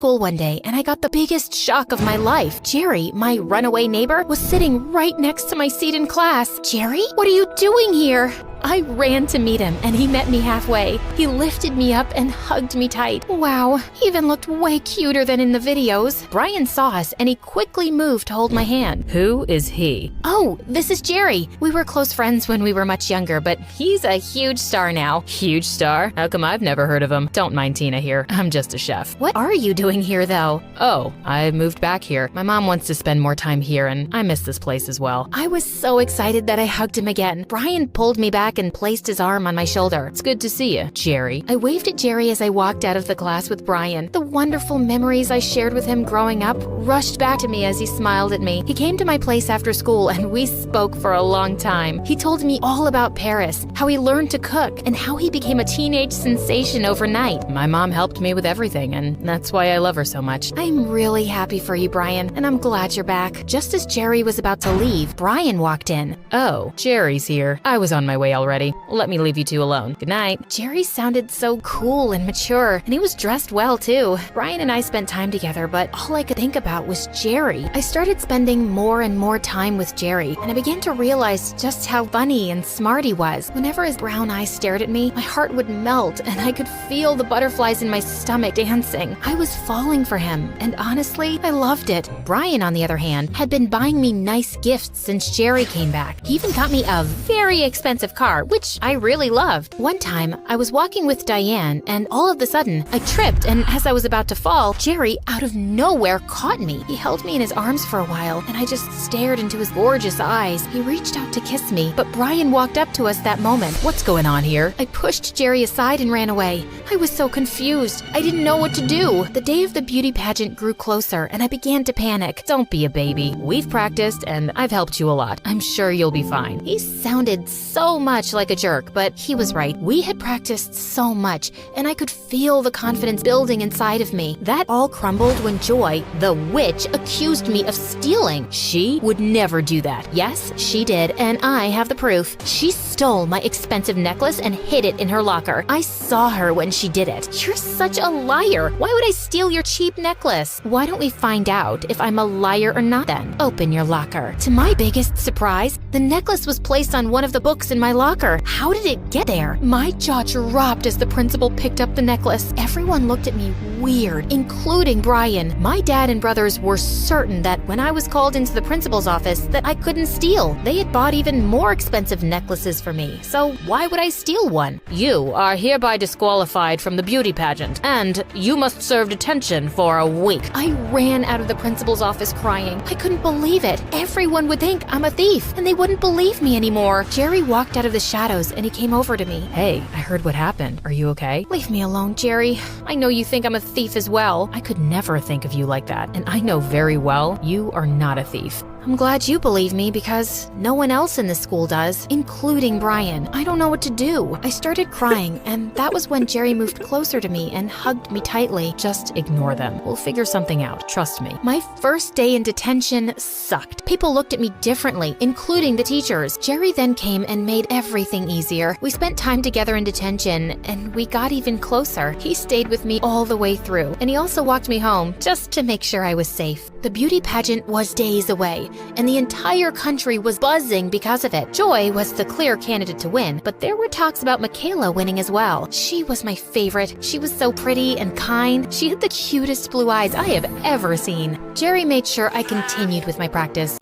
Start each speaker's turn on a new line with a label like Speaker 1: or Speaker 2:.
Speaker 1: school one day and I got the biggest shock of my life. Jerry, my runaway neighbor, was sitting right next to my seat in class. Jerry, what are you doing here? I ran to meet him and he met me halfway. He lifted me up and hugged me tight. Wow, he even looked way cuter than in the videos. Brian saw us and he quickly moved to hold my hand.
Speaker 2: Who is he?
Speaker 1: Oh, this is Jerry. We were close friends when we were much younger, but he's a huge star now.
Speaker 2: Huge star? How come I've never heard of him? Don't mind Tina here. I'm just a chef.
Speaker 1: What are you doing here though?
Speaker 2: Oh, I moved back here. My mom wants to spend more time here and I miss this place as well.
Speaker 1: I was so excited that I hugged him again. Brian pulled me back and placed his arm on my shoulder.
Speaker 2: It's good to see you, Jerry.
Speaker 1: I waved at Jerry as I walked out of the class with Brian. The wonderful memories I shared with him growing up rushed back to me as he smiled at me. He came to my place after school and we spoke for a long time. He told me all about Paris, how he learned to cook, and how he became a teenage sensation overnight.
Speaker 2: My mom helped me with everything, and that's why I love her so much.
Speaker 1: I'm really happy for you, Brian, and I'm glad you're back. Just as Jerry was about to leave, Brian walked in.
Speaker 2: Oh, Jerry's here. I was on my way already. Let me leave you two alone. Good night.
Speaker 1: Jerry sounded so cool and mature, and he was dressed well too. Brian and I spent time together, but all I could think about was Jerry. I started spending more and more time with Jerry, and I began to realize just how funny and smart he was. Whenever his brown eyes stared at me, my heart would melt, and I could feel the butterflies in my stomach dancing. I was falling for him, and honestly, I loved it. Brian, on the other hand, had been buying me nice gifts since Jerry came back. He even got me a very expensive car, which I really loved. One time, I was walking with Diane, and all of a sudden, I tripped, and as I was about to fall, Jerry, out of nowhere, caught me. He held me in his arms for a while, and I just stared into his gorgeous eyes. He reached out to kiss me, but Brian walked up to us that moment.
Speaker 2: What's going on here?
Speaker 1: I pushed Jerry aside and ran away. I was so confused. I didn't know what to do. The day of the beauty pageant grew closer, and I began to panic.
Speaker 2: Don't be a baby. We've practiced, and I've helped you a lot. I'm sure you'll be fine.
Speaker 1: He sounded so much like a jerk, but he was right. We had practiced so much, and I could feel the confidence building inside of me. That all crumbled when Joy, the witch, accused me of stealing. She would never do that. Yes, she did, and I have the proof. She stole my expensive necklace and hid it in her locker. I saw her when she did it. You're such a liar. Why would I steal your cheap necklace? Why don't we find out if I'm a liar or not then? Open your locker. To my biggest surprise, the necklace was placed on one of the books in my locker. How did it get there? My jaw dropped as the principal picked up the necklace. Everyone looked at me weird, including Brian. My dad and brothers were certain that when I was called into the principal's office that I couldn't steal. They had bought even more expensive necklaces for me, so why would I steal one?
Speaker 2: You are hereby disqualified from the beauty pageant, and you must serve detention for a week.
Speaker 1: I ran out of the principal's office crying. I couldn't believe it. Everyone would think I'm a thief, and they wouldn't believe me anymore. Jerry walked out of the shadows, and he came over to me.
Speaker 2: Hey, I heard what happened. Are you okay?
Speaker 1: Leave me alone, Jerry. I know you think I'm a thief as well.
Speaker 2: I could never think of you like that, and I know very well you are not a thief.
Speaker 1: I'm glad you believe me because no one else in the school does, including Brian. I don't know what to do. I started crying, and that was when Jerry moved closer to me and hugged me tightly.
Speaker 2: Just ignore them. We'll figure something out. Trust me.
Speaker 1: My first day in detention sucked. People looked at me differently, including the teachers. Jerry then came and made everything easier. We spent time together in detention, and we got even closer. He stayed with me all the way through, and he also walked me home just to make sure I was safe. The beauty pageant was days away, and the entire country was buzzing because of it. Joy was the clear candidate to win, but there were talks about Michaela winning as well. She was my favorite. She was so pretty and kind. She had the cutest blue eyes I have ever seen. Jerry made sure I continued with my practice.